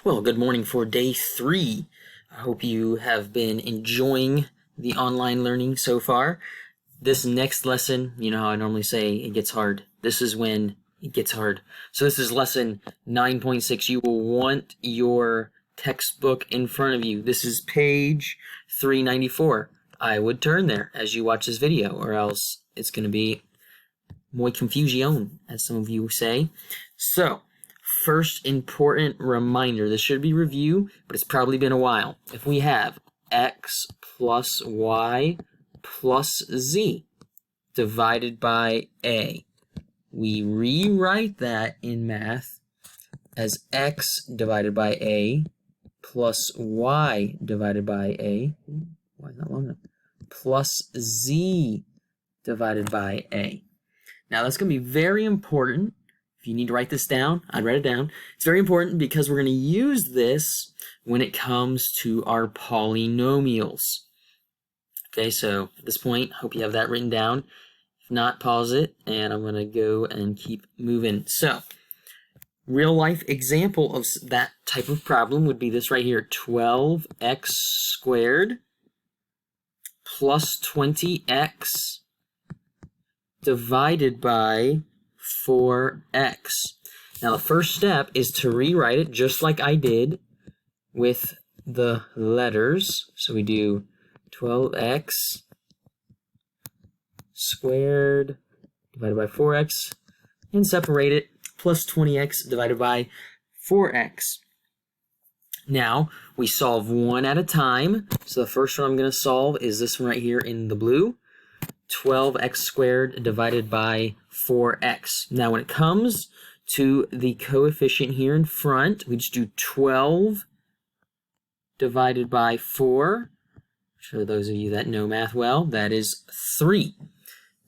Well, good morning for day 3. I hope you have been enjoying the online learning so far. This next lesson, you know how I normally say it gets hard. This is when it gets hard. So this is lesson 9.6. You will want your textbook in front of you. This is page 394. I would turn there as you watch this video, or else it's going to be muy confusion, as some of you say. So, first important reminder, this should be review, but it's probably been a while. If we have x plus y plus z divided by a, we rewrite that in math as x divided by a plus y divided by a, why is that long enough, plus z divided by a. Now that's going to be very important. If you need to write this down, I'd write it down. It's very important because we're going to use this when it comes to our polynomials. Okay, so at this point, I hope you have that written down. If not, pause it, and I'm going to go and keep moving. So, real life example of that type of problem would be this right here, 12x squared plus 20x divided by 4x. Now the first step is to rewrite it just like I did with the letters. So we do 12x squared divided by 4x and separate it, plus 20x divided by 4x. Now we solve one at a time. So the first one I'm going to solve is this one right here in the blue. 12x squared divided by 4x. Now when it comes to the coefficient here in front, we just do 12 divided by 4. For those of you that know math well, that is 3.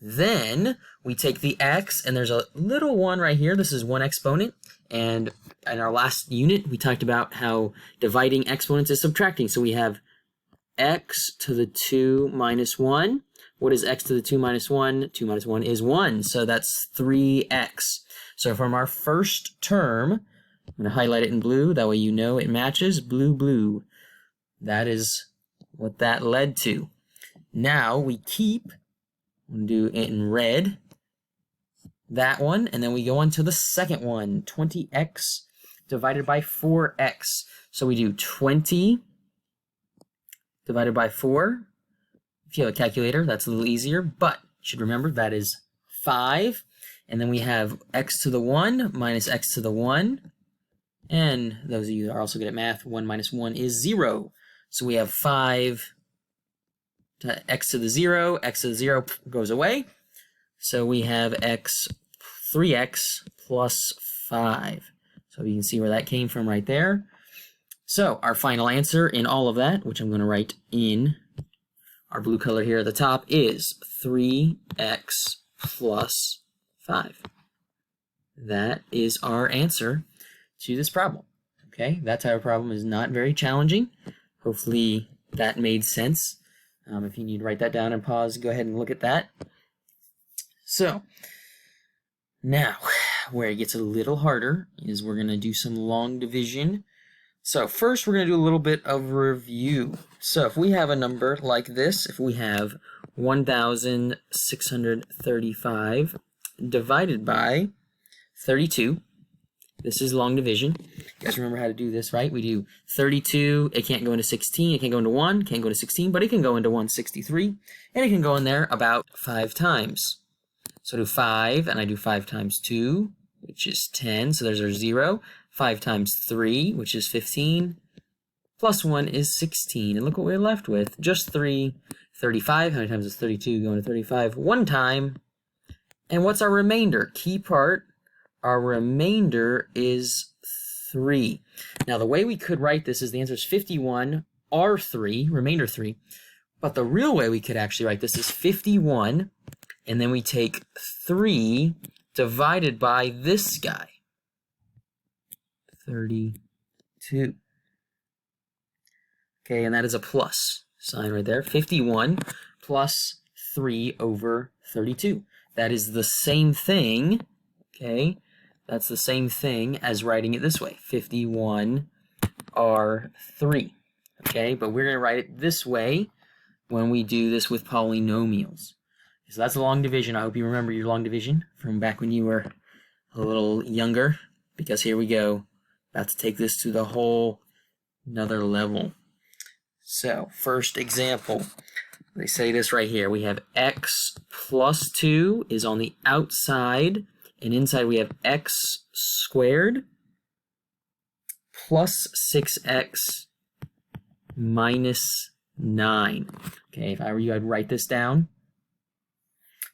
Then we take the x, and there's a little one right here. This is one exponent. And in our last unit, we talked about how dividing exponents is subtracting. So we have x to the 2 minus 1. What is x to the 2 minus 1? 2 minus 1 is 1, so that's 3x. So from our first term, I'm going to highlight it in blue, that way you know it matches, blue, blue. That is what that led to. Now we keep, I'm going to do it in red, that one, and then we go on to the second one, 20x divided by 4x. So we do 20 divided by 4. If you have a calculator, that's a little easier, but you should remember that is 5. And then we have x to the 1 minus x to the 1. And those of you that are also good at math, 1 minus 1 is 0. So we have 5 to x to the 0. X to the 0 goes away. So we have 3x plus 5. So you can see where that came from right there. So our final answer in all of that, which I'm going to write in our blue color here at the top, is 3x plus 5. That is our answer to this problem. Okay, that type of problem is not very challenging. Hopefully that made sense. If you need to write that down and pause, go ahead and look at that. So, now, where it gets a little harder is we're going to do some long division. So first we're going to do a little bit of review. So if we have a number like this, if we have 1,635 divided by 32, this is long division. You guys remember how to do this, right? We do 32, it can't go into 16, it can't go into 1, can't go into 16, but it can go into 163, and it can go in there about 5 times. So I do 5, and I do 5 times 2, which is 10, so there's our 0. 5 times 3, which is 15, plus 1 is 16. And look what we're left with, just 3, 35. How many times is 32 going to 35? 1 time. And what's our remainder? Key part, our remainder is 3. Now the way we could write this is the answer is 51, R3, remainder 3. But the real way we could actually write this is 51, and then we take 3 divided by this guy. 32. Okay, and that is a plus sign right there. 51 plus 3 over 32. That is the same thing, okay? That's the same thing as writing it this way. 51 are 3. Okay, but we're going to write it this way when we do this with polynomials. So that's a long division. I hope you remember your long division from back when you were a little younger, because here we go. About to take this to the whole another level. So, first example. They say this right here. We have x plus 2 is on the outside, and inside we have x squared plus 6x minus 9. Okay, if I were you, I'd write this down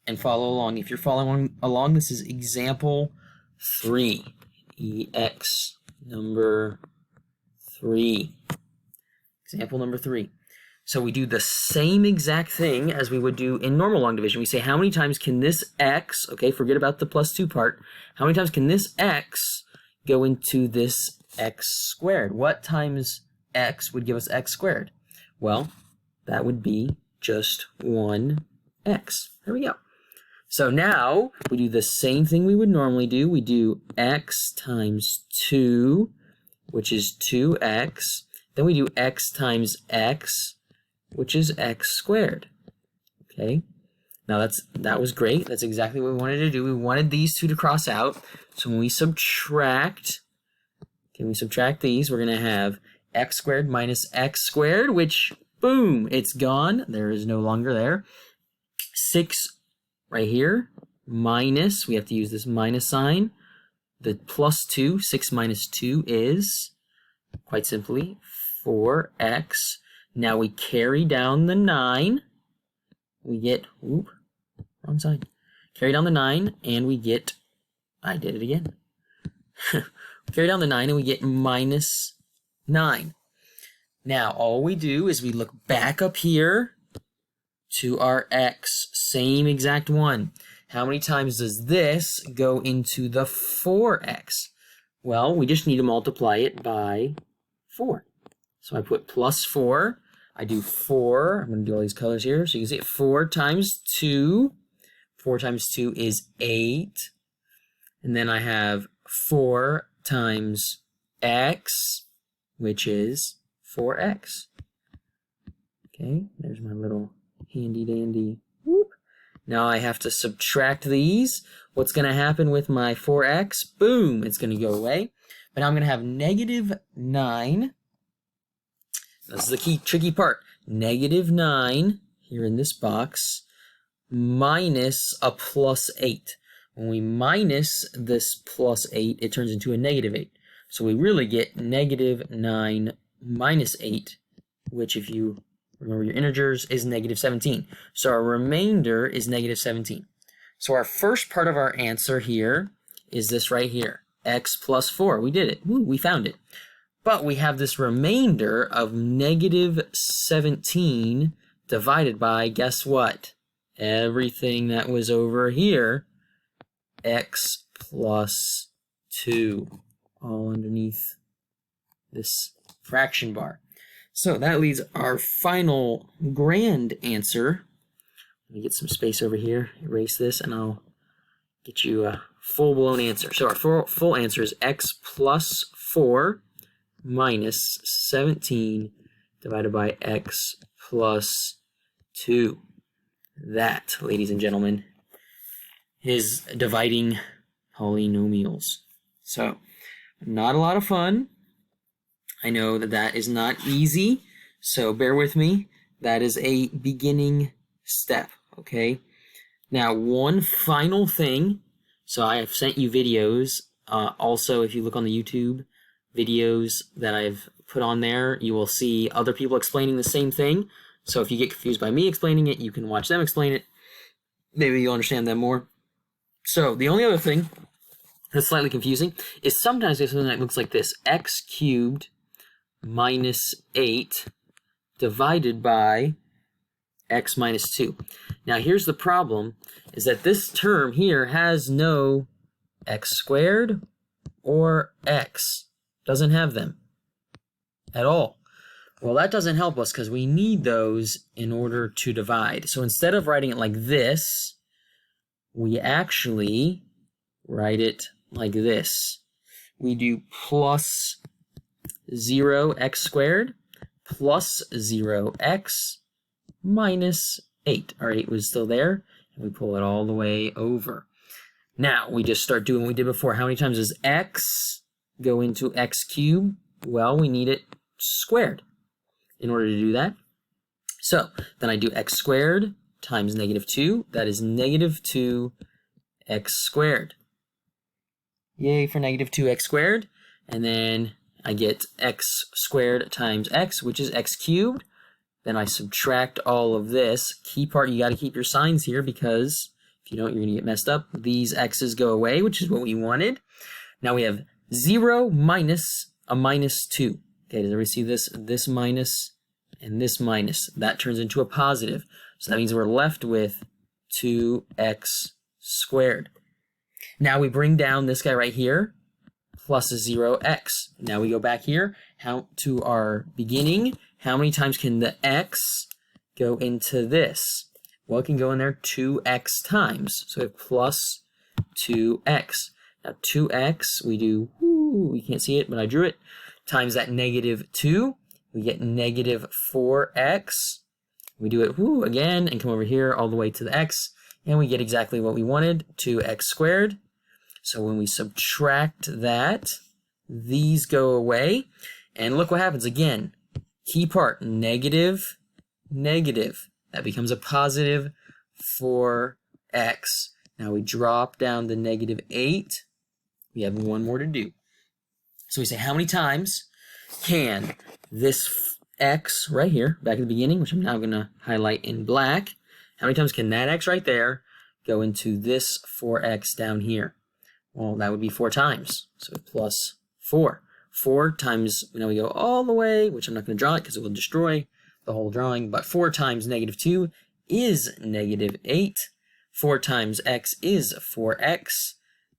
and follow along. If you're following along, this is example 3. EX number 3. Example number 3. So we do the same exact thing as we would do in normal long division. We say, how many times can this x, okay, forget about the plus 2 part, how many times can this x go into this x squared? What times x would give us x squared? Well, that would be just 1x. There we go. So now we do the same thing we would normally do. We do x times 2, which is 2x. Then we do x times x, which is x squared. Okay. Now that was great. That's exactly what we wanted to do. We wanted these two to cross out. So when we subtract, these, we're going to have x squared minus x squared, which, boom, it's gone. There is no longer there. 6 right here, minus, we have to use this minus sign. The plus 2, 6 minus 2 is, quite simply, 4x. Now we carry down the 9. We get, wrong side. Carry down the 9, and we get, I did it again. Carry down the 9, and we get minus 9. Now, all we do is we look back up here to our x, same exact one. How many times does this go into the 4x? Well, we just need to multiply it by 4. So I put plus 4. I do 4. I'm going to do all these colors here. So you can see it. 4 times 2. 4 times 2 is 8. And then I have 4 times x, which is 4x. Okay, there's my little handy dandy. Whoop. Now I have to subtract these. What's going to happen with my 4x? Boom, it's going to go away. But now I'm going to have negative 9. This is the key tricky part. Negative 9 here in this box minus a plus 8. When we minus this plus 8, it turns into a negative 8. So we really get negative 9 minus 8, which, if you remember your integers, is negative 17. So our remainder is negative 17. So our first part of our answer here is this right here, x plus 4. We did it. Woo, we found it. But we have this remainder of negative 17 divided by, guess what? Everything that was over here, x plus 2, all underneath this fraction bar. So that leaves our final grand answer. Let me get some space over here, erase this, and I'll get you a full-blown answer. So our full answer is x plus 4 minus 17 divided by x plus 2. That, ladies and gentlemen, is dividing polynomials. So, not a lot of fun. I know that is not easy, so bear with me. That is a beginning step, okay? Now, one final thing. So I have sent you videos. Also, if you look on the YouTube videos that I've put on there, you will see other people explaining the same thing. So if you get confused by me explaining it, you can watch them explain it. Maybe you'll understand them more. So the only other thing that's slightly confusing is sometimes there's something that looks like this: x cubed minus 8 divided by x minus 2. Now here's the problem, is that this term here has no x squared or x. Doesn't have them at all. Well, that doesn't help us because we need those in order to divide. So instead of writing it like this, we actually write it like this. We do plus 0x squared plus 0x minus 8. Our 8 was still there, and we pull it all the way over. Now, we just start doing what we did before. How many times does x go into x cubed? Well, we need it squared in order to do that. So, then I do x squared times negative 2. That is negative 2x squared. Yay for negative 2x squared. And then I get x squared times x, which is x cubed. Then I subtract all of this. Key part, you got to keep your signs here because if you don't, you're going to get messed up. These x's go away, which is what we wanted. Now we have 0 minus a minus 2. Okay, does everybody see this? This minus and this minus. That turns into a positive. So that means we're left with 2x squared. Now we bring down this guy right here, plus 0x. Now we go back here to our beginning. How many times can the x go into this? Well, it can go in there 2x times. So we have plus 2x. Now 2x, we do, we can't see it, but I drew it, times that negative 2. We get negative 4x. We do it again and come over here all the way to the x. And we get exactly what we wanted, 2x squared. So when we subtract that, these go away. And look what happens again. Key part, negative, negative. That becomes a positive 4x. Now we drop down to negative 8. We have one more to do. So we say, how many times can this x right here, back at the beginning, which I'm now going to highlight in black, how many times can that x right there go into this 4x down here? Well, that would be 4 times. So plus 4. 4 times, we go all the way, which I'm not going to draw it because it will destroy the whole drawing, but 4 times negative 2 is negative 8. 4 times x is 4x.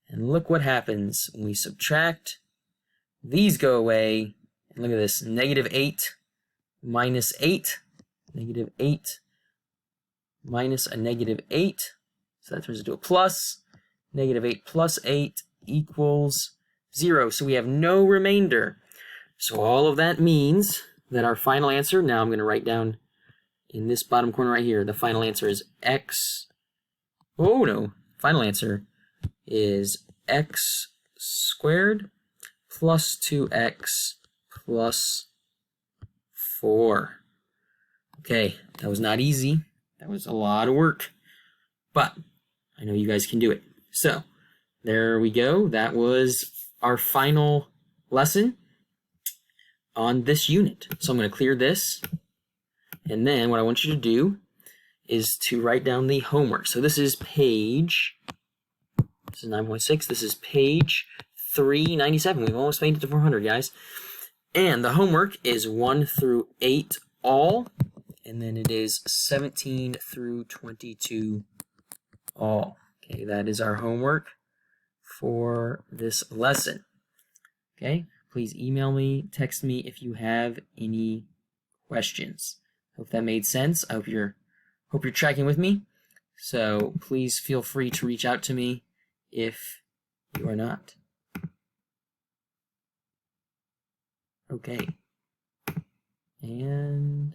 And look what happens when we subtract. These go away. And look at this, negative 8 minus 8. Negative 8 minus a negative 8. So that turns into a plus. Negative 8 plus 8 equals 0. So we have no remainder. So all of that means that our final answer, now I'm going to write down in this bottom corner right here, the final answer is x. Oh no, final answer is x squared plus 2x plus 4. Okay, that was not easy. That was a lot of work, but I know you guys can do it. So there we go. That was our final lesson on this unit. So I'm going to clear this. And then what I want you to do is to write down the homework. So this is page, this is 9.6. This is page 397. We've almost made it to 400, guys. And the homework is 1 through 8 all. And then it is 17 through 22 all. Okay, that is our homework for this lesson. Okay, please email me, text me if you have any questions. Hope that made sense. I hope you're tracking with me. So please feel free to reach out to me if you are not. Okay. And